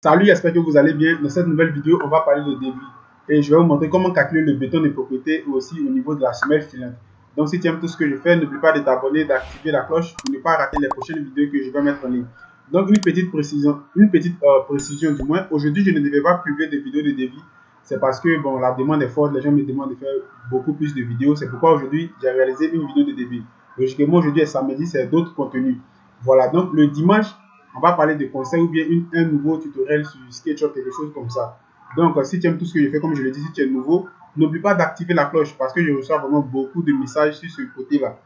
Salut, j'espère que vous allez bien. Dans cette nouvelle vidéo, on va parler de débit. Et je vais vous montrer comment calculer le béton de propriété et aussi au niveau de la semelle filante. Donc si tu aimes tout ce que je fais, n'oublie pas de t'abonner, d'activer la cloche pour ne pas rater les prochaines vidéos que je vais mettre en ligne. Donc une petite précision du moins. Aujourd'hui, je ne devais pas publier de vidéos de débit. C'est parce que bon, la demande est forte, les gens me demandent de faire beaucoup plus de vidéos. C'est pourquoi aujourd'hui, j'ai réalisé une vidéo de débit. Logiquement, aujourd'hui est samedi, c'est d'autres contenus. Voilà, donc le dimanche, on va parler de conseils ou bien un nouveau tutoriel sur SketchUp, quelque chose comme ça. Donc, si tu aimes tout ce que je fais, comme je le dis, si tu es nouveau, n'oublie pas d'activer la cloche parce que je reçois vraiment beaucoup de messages sur ce côté-là.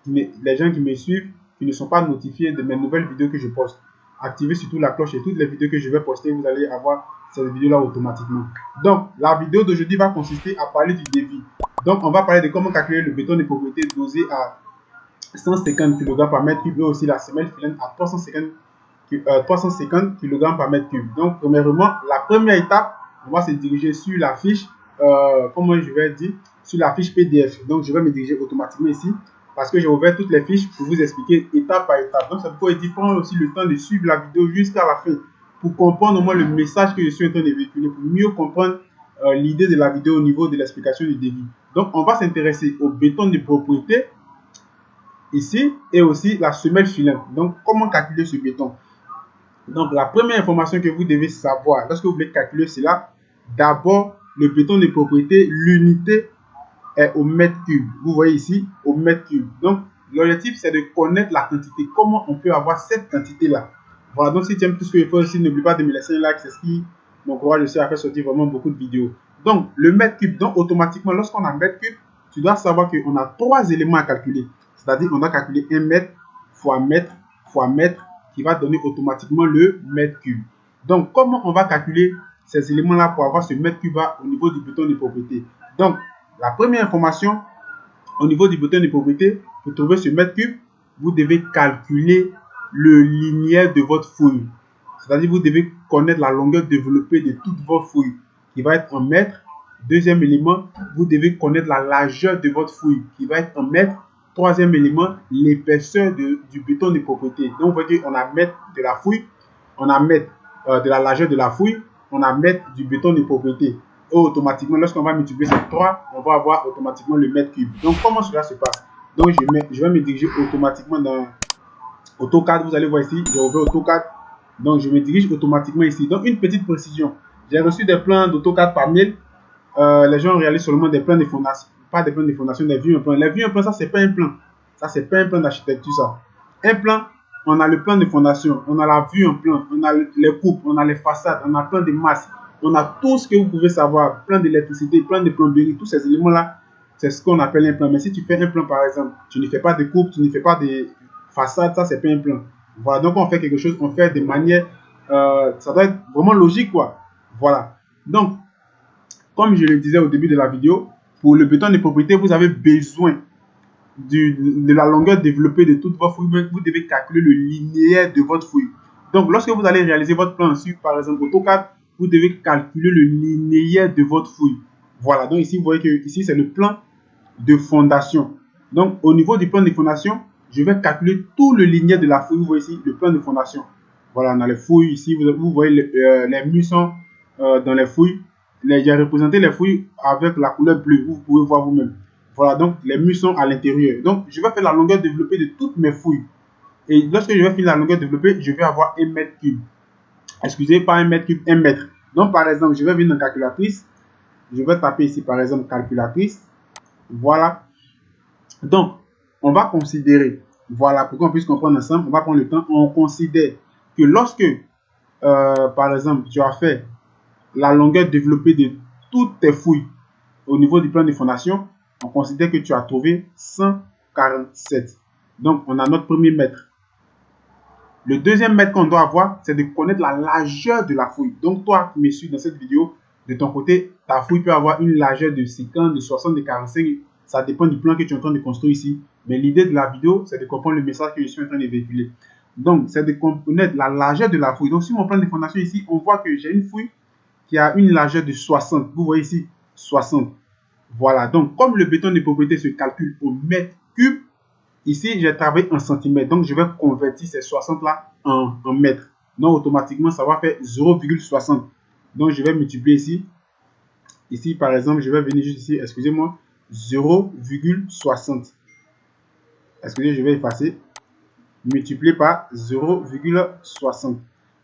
Les gens qui me suivent, qui ne sont pas notifiés de mes nouvelles vidéos que je poste. Activez surtout la cloche et toutes les vidéos que je vais poster, vous allez avoir cette vidéo-là automatiquement. Donc, la vidéo d'aujourd'hui va consister à parler du débit. Donc, on va parler de comment calculer le béton de propriété dosé à 150 kg par mètre cube et aussi la semelle filante à 350 kg par mètre cube. Donc, premièrement, la première étape, on va se diriger sur la fiche, comment je vais dire, sur la fiche PDF. Donc, je vais me diriger automatiquement ici parce que j'ai ouvert toutes les fiches pour vous expliquer étape par étape. Donc, ça peut être prendre aussi le temps de suivre la vidéo jusqu'à la fin pour comprendre au moins le message que je suis en train de véhiculer, pour mieux comprendre l'idée de la vidéo au niveau de l'explication du débit. Donc, on va s'intéresser au béton de propriété ici et aussi la semelle filante. Donc, comment calculer ce béton? Donc, la première information que vous devez savoir lorsque vous voulez calculer cela, d'abord, le béton de propriété, l'unité est au mètre cube. Vous voyez ici, au mètre cube. Donc, l'objectif, c'est de connaître la quantité. Comment on peut avoir cette quantité-là? Voilà, donc si tu aimes tout ce que je fais aussi, n'oublie pas de me laisser un like, c'est ce qui m'encourage aussi à faire sortir vraiment beaucoup de vidéos. Donc, le mètre cube, donc automatiquement, lorsqu'on a un mètre cube, tu dois savoir qu'on a trois éléments à calculer. C'est-à-dire, on doit calculer 1 mètre fois mètre fois mètre qui va donner automatiquement le mètre cube. Donc, comment on va calculer ces éléments-là pour avoir ce mètre cube au niveau du béton de propriété? Donc, la première information, au niveau du béton de propriété, pour trouver ce mètre cube, vous devez calculer le linéaire de votre fouille. C'est-à-dire, vous devez connaître la longueur développée de toute votre fouille, qui va être en mètre. Deuxième élément, vous devez connaître la largeur de votre fouille, qui va être en mètre. Troisième élément, l'épaisseur du béton de propriété. Donc, vous voyez qu'on a mètre de la fouille, on a mètre de la largeur de la fouille, on a mètre du béton de propriété. Et automatiquement, lorsqu'on va multiplier ces trois, on va avoir automatiquement le mètre cube. Donc, comment cela se passe? Donc, je vais me diriger automatiquement dans AutoCAD. Vous allez voir ici, j'ai ouvert AutoCAD. Donc, je me dirige automatiquement ici. Donc, une petite précision. J'ai reçu des plans d'AutoCAD par mail. Les gens réalisent seulement des plans de fondation. Pas des plans de fondation, des vues en plan. Les vues en plan, ça, c'est pas un plan. Ça, c'est pas un plan d'architecture, ça. Un plan, on a le plan de fondation, on a la vue en plan, on a les coupes, on a les façades, on a le plan de masse, on a tout ce que vous pouvez savoir, plan d'électricité, plan de plomberie, tous ces éléments-là, c'est ce qu'on appelle un plan. Mais si tu fais un plan, par exemple, tu ne fais pas de coupe, tu ne fais pas de façade, ça, c'est pas un plan. Voilà, donc on fait quelque chose, on fait de manière, ça doit être vraiment logique, quoi. Voilà. Donc, comme je le disais au début de la vidéo, pour le béton de propriété, vous avez besoin de la longueur développée de toute votre fouille. Vous devez calculer le linéaire de votre fouille. Donc, lorsque vous allez réaliser votre plan sur, par exemple, AutoCAD, vous devez calculer le linéaire de votre fouille. Voilà, donc ici, vous voyez que ici, c'est le plan de fondation. Donc, au niveau du plan de fondation, je vais calculer tout le linéaire de la fouille. Vous voyez ici, le plan de fondation. Voilà, on a les fouilles ici. Vous voyez les murs sont dans les fouilles. J'ai représenté les fouilles avec la couleur bleue. Vous pouvez voir vous-même. Voilà, donc les murs sont à l'intérieur. Donc, je vais faire la longueur développée de toutes mes fouilles. Et lorsque je vais finir la longueur développée, je vais avoir 1 mètre cube. Excusez, pas 1 mètre cube, 1 mètre. Donc, par exemple, je vais venir dans calculatrice. Je vais taper ici, par exemple, calculatrice. Voilà. Donc, on va considérer, voilà, pour qu'on puisse comprendre ensemble, on va prendre le temps, on considère que lorsque, par exemple, tu as fait la longueur développée de toutes tes fouilles au niveau du plan de fondation, on considère que tu as trouvé 147. Donc, on a notre premier mètre. Le deuxième mètre qu'on doit avoir, c'est de connaître la largeur de la fouille. Donc, toi qui me suis dans cette vidéo, de ton côté, ta fouille peut avoir une largeur de 50, de 60, de 45. Ça dépend du plan que tu es en train de construire ici. Mais l'idée de la vidéo, c'est de comprendre le message que je suis en train de véhiculer. Donc, c'est de connaître la largeur de la fouille. Donc, sur mon plan de fondation ici, on voit que j'ai une fouille qui a une largeur de 60. Vous voyez ici, 60. Voilà. Donc, comme le béton de propriété se calcule au mètre cube, ici, j'ai travaillé en centimètres. Donc, je vais convertir ces 60 là en mètres. Donc, automatiquement, ça va faire 0,60. Donc, je vais multiplier ici. Ici, par exemple, je vais venir juste ici, excusez-moi, 0,60. Excusez, je vais effacer. Multiplié par 0,60.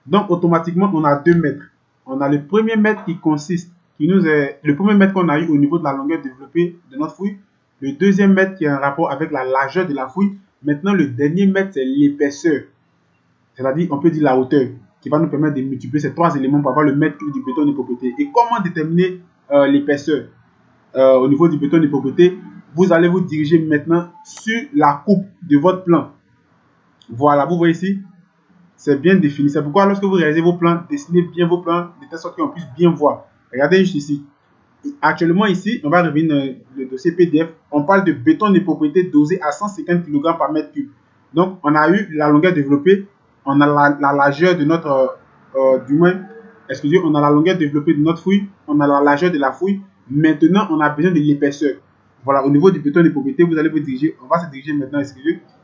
Donc, automatiquement, on a 2 mètres. On a le premier mètre qui consiste, le premier mètre qu'on a eu au niveau de la longueur développée de notre fouille. Le deuxième mètre qui est en rapport avec la largeur de la fouille. Maintenant, le dernier mètre, c'est l'épaisseur. C'est-à-dire, on peut dire la hauteur, qui va nous permettre de multiplier ces 3 éléments pour avoir le mètre cube du béton de propriété. Et comment déterminer l'épaisseur au niveau du béton de propriété? Vous allez vous diriger maintenant sur la coupe de votre plan. Voilà, vous voyez ici, c'est bien défini. C'est pourquoi lorsque vous réalisez vos plans, dessinez bien vos plans de telle sorte qu'on puisse bien voir. Regardez juste ici. Actuellement ici, on va revenir dans le dossier PDF. On parle de béton de propriété dosé à 150 kg par mètre cube. Donc, on a eu la longueur développée, on a la largeur de notre, on a la longueur développée de notre fouille, on a la largeur de la fouille. Maintenant, on a besoin de l'épaisseur. Voilà, au niveau du béton de propriété, vous allez vous diriger, on va se diriger maintenant,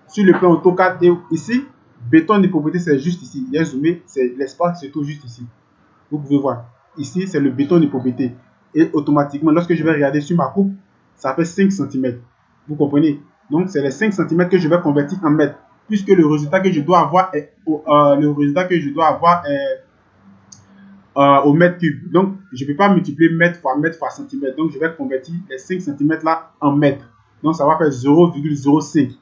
sur le plan AutoCAD. Et ici, béton de propriété, c'est juste ici. Il y a zoomé, c'est l'espace qui se trouve juste ici. Vous pouvez voir. Ici, c'est le béton de propriété. Et automatiquement, lorsque je vais regarder sur ma coupe, ça fait 5 cm. Vous comprenez? Donc, c'est les 5 cm que je vais convertir en mètres. Puisque le résultat que je dois avoir est, au mètre cube. Donc, je ne peux pas multiplier mètre fois centimètre. Donc, je vais convertir les 5 cm là en mètres. Donc, ça va faire 0,05.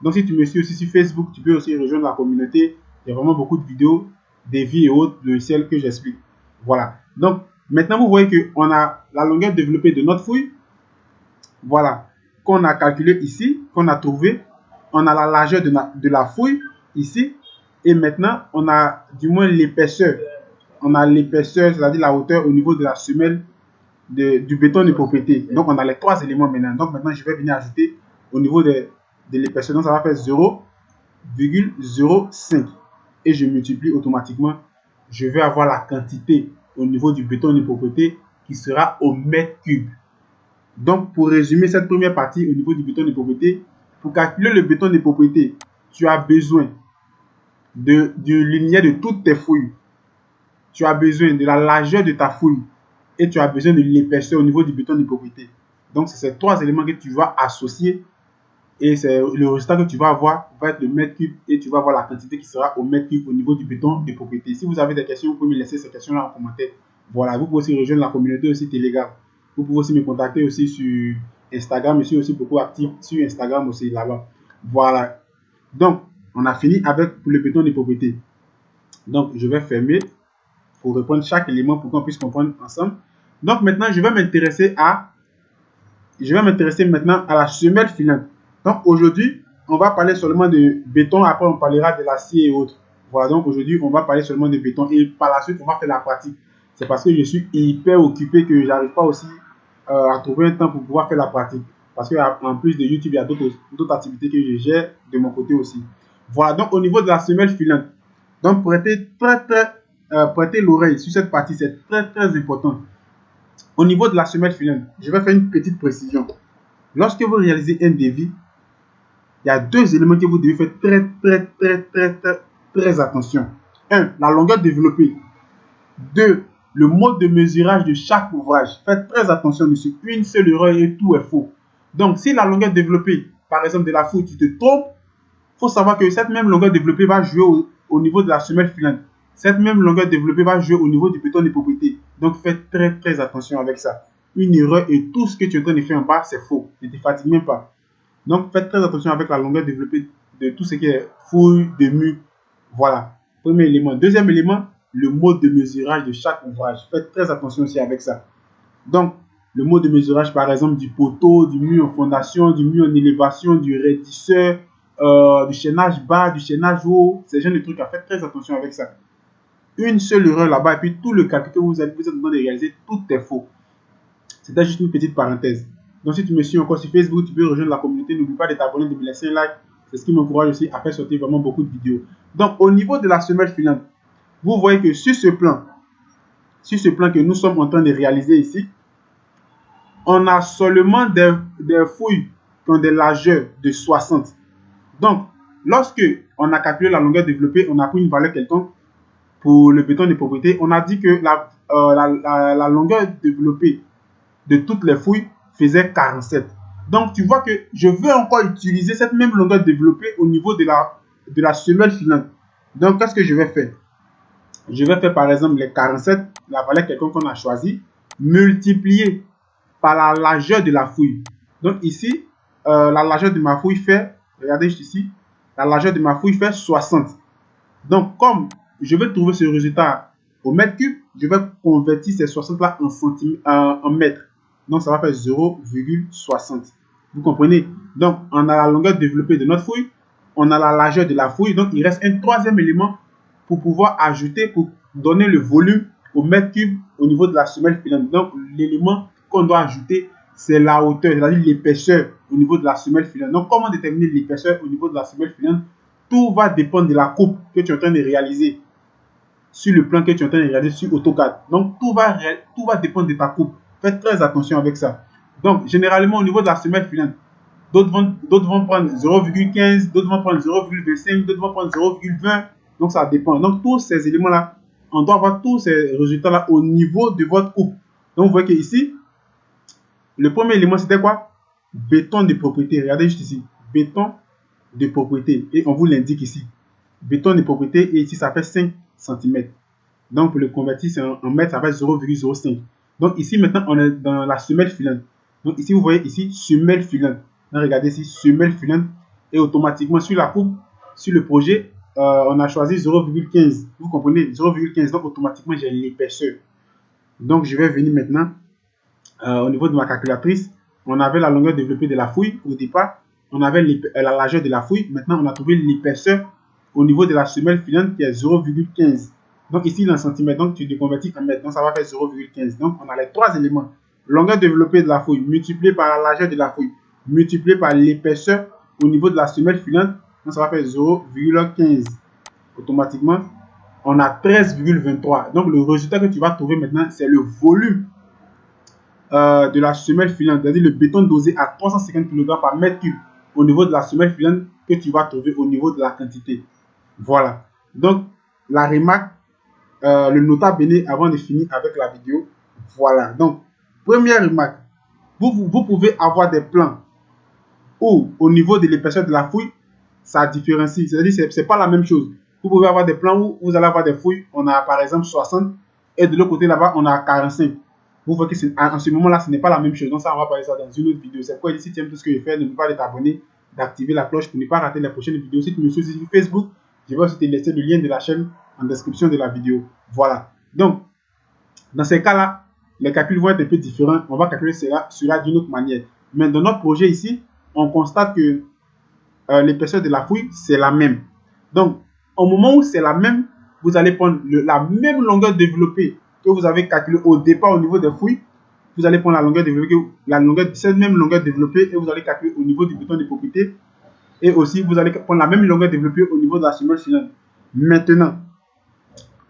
Donc, si tu me suis aussi sur Facebook, tu peux aussi rejoindre la communauté. Il y a vraiment beaucoup de vidéos, des vies et autres logiciels que j'explique. Voilà. Donc, maintenant, vous voyez qu'on a la longueur développée de notre fouille. Voilà. Qu'on a calculé ici, qu'on a trouvé. On a la largeur de la fouille ici. Et maintenant, on a du moins l'épaisseur. On a l'épaisseur, c'est-à-dire la hauteur au niveau de la semelle du béton de propriété. Donc, on a les 3 éléments maintenant. Donc, maintenant, je vais venir ajouter au niveau de l'épaisseur. Donc, ça va faire 0,05. Et je multiplie automatiquement. Je vais avoir la quantité au niveau du béton de propriété qui sera au mètre cube. Donc, pour résumer cette première partie au niveau du béton de propriété, pour calculer le béton de propriété, tu as besoin du linéaire de toutes tes fouilles. Tu as besoin de la largeur de ta fouille et tu as besoin de l'épaisseur au niveau du béton de propriété. Donc, c'est ces 3 éléments que tu vas associer et c'est le résultat que tu vas avoir va être le mètre cube et tu vas avoir la quantité qui sera au mètre cube au niveau du béton de propriété. Si vous avez des questions, vous pouvez me laisser ces questions-là en commentaire. Voilà, vous pouvez aussi rejoindre la communauté aussi Telegram. Vous pouvez aussi me contacter aussi sur Instagram. Je suis aussi beaucoup actif sur Instagram aussi là-bas. Voilà. Donc, on a fini avec le béton de propriété. Donc, je vais fermer pour reprendre chaque élément pour qu'on puisse comprendre ensemble. Donc, maintenant, je vais m'intéresser maintenant à la semelle filante. Donc, aujourd'hui, on va parler seulement de béton. Après, on parlera de l'acier et autres. Voilà, donc aujourd'hui, on va parler seulement de béton. Et par la suite, on va faire la pratique. C'est parce que je suis hyper occupé que je n'arrive pas aussi à trouver un temps pour pouvoir faire la pratique. Parce qu'en plus de YouTube, il y a d'autres activités que je gère de mon côté aussi. Voilà, donc au niveau de la semelle filante. Donc, prêtez l'oreille sur cette partie, c'est très très important. Au niveau de la semelle filante, je vais faire une petite précision. Lorsque vous réalisez un devis, il y a 2 éléments que vous devez faire très attention. 1. La longueur développée. 2. Le mode de mesurage de chaque ouvrage. Faites très attention dessus. Une seule erreur et tout est faux. Donc, si la longueur développée, par exemple de la fouille, tu te trompes, il faut savoir que cette même longueur développée va jouer au niveau de la semelle filante. Cette même longueur développée va jouer au niveau du béton de propriété. Donc, faites très attention avec ça. Une erreur et tout ce que tu es en train de faire en bas, c'est faux. Ne te fatigue même pas. Donc, faites très attention avec la longueur développée de tout ce qui est fouille, de mur. Voilà. Premier élément. Deuxième élément, le mode de mesurage de chaque ouvrage. Faites très attention aussi avec ça. Donc, le mode de mesurage, par exemple, du poteau, du mur en fondation, du mur en élévation, du raidisseur, du chaînage bas, du chaînage haut. C'est le genre de trucs à faire très attention avec ça. Une seule erreur là-bas et puis tout le calcul que vous êtes en train de réaliser, tout est faux. C'était juste une petite parenthèse. Donc, si tu me suis encore sur Facebook, tu peux rejoindre la communauté. N'oublie pas de t'abonner, de me laisser un like. C'est ce qui m'encourage aussi à faire sortir vraiment beaucoup de vidéos. Donc, au niveau de la semelle filante, vous voyez que sur ce plan que nous sommes en train de réaliser ici, on a seulement des fouilles qui ont des largeurs de 60. Donc, lorsque on a calculé la longueur développée, on a pris une valeur quelconque. pour le béton de propriété, on a dit que la longueur développée de toutes les fouilles faisait 47. Donc, tu vois que je veux encore utiliser cette même longueur développée au niveau de la semelle filante. Donc, qu'est-ce que je vais faire? Je vais faire par exemple les 47, la valeur quelconque qu'on a choisi, multiplié par la largeur de la fouille. Donc ici, la largeur de ma fouille fait, regardez juste ici, la largeur de ma fouille fait 60. Donc comme je veux trouver ce résultat au mètre cube, je vais convertir ces 60 là en mètres. Donc ça va faire 0,60. Vous comprenez? Donc on a la longueur développée de notre fouille, on a la largeur de la fouille, donc il reste un troisième élément pour pouvoir ajouter, pour donner le volume au mètre cube au niveau de la semelle filante. Donc l'élément qu'on doit ajouter, c'est la hauteur, c'est-à-dire l'épaisseur au niveau de la semelle filante. Donc comment déterminer l'épaisseur au niveau de la semelle filante? Tout va dépendre de la coupe que tu es en train de réaliser sur le plan que tu es en train de réaliser sur AutoCAD. Donc tout va dépendre de ta coupe. Faites très attention avec ça. Donc généralement au niveau de la semelle filante, d'autres vont prendre 0,15, d'autres vont prendre 0,25, d'autres vont prendre 0,20. Donc ça dépend. Donc tous ces éléments-là, on doit avoir tous ces résultats-là au niveau de votre coupe. Donc vous voyez que ici, le premier élément c'était quoi? Béton de propriété. Regardez juste ici. Béton de propriété. Et on vous l'indique ici. Béton de propriété. Et ici ça fait 5 cm. Donc pour le convertir en mètres, ça fait 0,05. Donc ici maintenant on est dans la semelle filante. Donc ici vous voyez ici semelle filante. Donc, regardez ici semelle filante. Et automatiquement sur la coupe, sur le projet, on a choisi 0,15. Vous comprenez? 0,15. Donc automatiquement j'ai l'épaisseur. Donc je vais venir maintenant au niveau de ma calculatrice. On avait la longueur développée de la fouille au départ. On avait la largeur de la fouille. Maintenant on a trouvé l'épaisseur au niveau de la semelle filante qui est 0,15. Donc ici dans centimètres. Donc tu déconvertis en mètres. Donc ça va faire 0,15. Donc on a les trois éléments. Longueur développée de la fouille multipliée par la largeur de la fouille multipliée par l'épaisseur au niveau de la semelle filante. Donc ça va faire 0,15. Automatiquement, on a 13,23. Donc le résultat que tu vas trouver maintenant, c'est le volume de la semelle filante, c'est-à-dire le béton dosé à 350 kg par mètre cube au niveau de la semelle filante que tu vas trouver au niveau de la quantité. Voilà. Donc la remarque, le nota bene avant de finir avec la vidéo. Voilà. Donc première remarque, vous pouvez avoir des plans où au niveau de l'épaisseur de la fouille, ça différencie. C'est-à-dire que ce n'est pas la même chose. Vous pouvez avoir des plans où vous allez avoir des fouilles, on a par exemple 60 et de l'autre côté là-bas, on a 45. Vous voyez qu'en ce moment-là, ce n'est pas la même chose. Donc ça, on va parler de ça dans une autre vidéo. C'est pourquoi si tu aimes tout ce que je fais, n'oublie pas de t'abonner, d'activer la cloche pour ne pas rater les prochaines vidéos. Si tu me suis sur Facebook, je vais aussi te laisser le lien de la chaîne en description de la vidéo. Voilà. Donc, dans ces cas-là, les calculs vont être un peu différents. On va calculer cela d'une autre manière. Mais dans notre projet ici, on constate que l'épaisseur de la fouille, c'est la même. Donc, au moment où c'est la même, vous allez prendre la même longueur développée que vous avez calculée au départ au niveau des fouilles. Vous allez prendre la longueur développée, cette même longueur développée, et vous allez calculer au niveau du béton de propriété. Et aussi, vous allez prendre la même longueur développée au niveau de la semelle filante. Maintenant,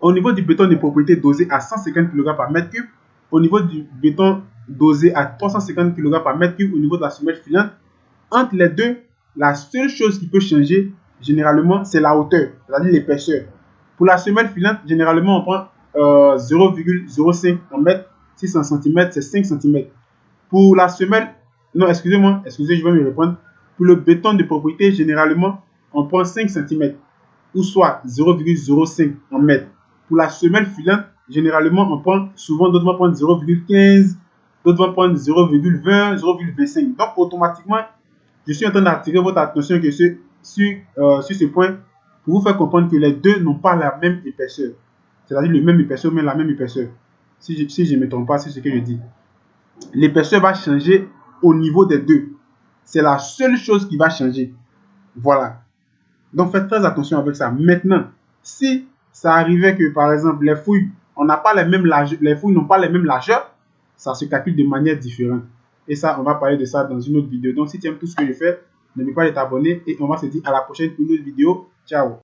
au niveau du béton de propriété dosé à 150 kg par mètre cube, au niveau du béton dosé à 350 kg par mètre cube au niveau de la semelle filante, entre les deux, la seule chose qui peut changer, généralement, c'est la hauteur, c'est-à-dire l'épaisseur. Pour la semelle filante, généralement, on prend 0,05 en mètre. Si c'est en centimètres, c'est 5 cm. Pour la semelle, non, excusez-moi, je vais me répondre. Pour le béton de propriété, généralement, on prend 5 cm, ou soit 0,05 en mètre. Pour la semelle filante, généralement, on prend, souvent, d'autres vont prendre 0,15, d'autres vont prendre 0,20, 0,25. Donc, automatiquement, je suis en train d'attirer votre attention que sur ce point pour vous faire comprendre que les deux n'ont pas la même épaisseur. C'est-à-dire le même épaisseur, mais la même épaisseur. Si je ne me trompe pas, c'est ce que je dis. L'épaisseur va changer au niveau des deux. C'est la seule chose qui va changer. Voilà. Donc faites très attention avec ça. Maintenant, si ça arrivait que par exemple les fouilles, les fouilles n'ont pas les mêmes largeurs, ça se calcule de manière différente. Et ça, on va parler de ça dans une autre vidéo. Donc si tu aimes tout ce que je fais, n'oublie pas de t'abonner et on va se dire à la prochaine pour une autre vidéo. Ciao.